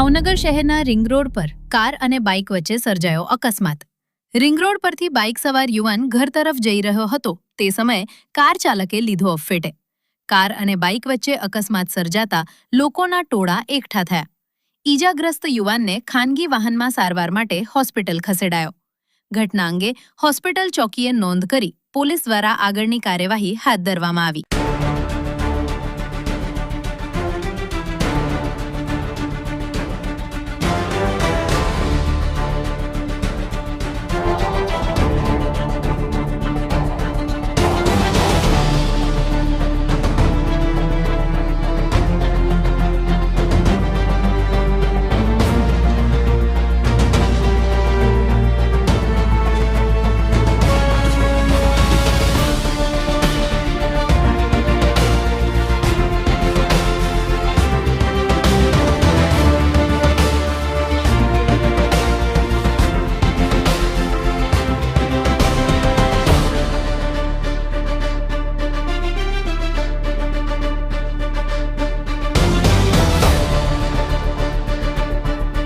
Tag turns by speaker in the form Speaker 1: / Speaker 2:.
Speaker 1: ભાવનગર શહેરના ring road પર car અને બાઇક વચ્ચે સર્જાયો અકસ્માત। રિંગ રોડ પરથી બાઇક સવાર યુવાન ઘર તરફ જઈ રહ્યો હતો તે સમયે કાર ચાલકે લીધો અફેટે। કાર અને બાઇક વચ્ચે અકસ્માત સર્જાતા લોકોના ટોળા એકઠા થયા। ઈજાગ્રસ્ત યુવાનને ખાનગી વાહનમાં સારવાર માટે હોસ્પિટલ ખસેડાયો। ઘટના અંગે હોસ્પિટલ ચોકીએ નોંધ કરી પોલીસ દ્વારા આગળની કાર્યવાહી હાથ ધરવામાં આવી।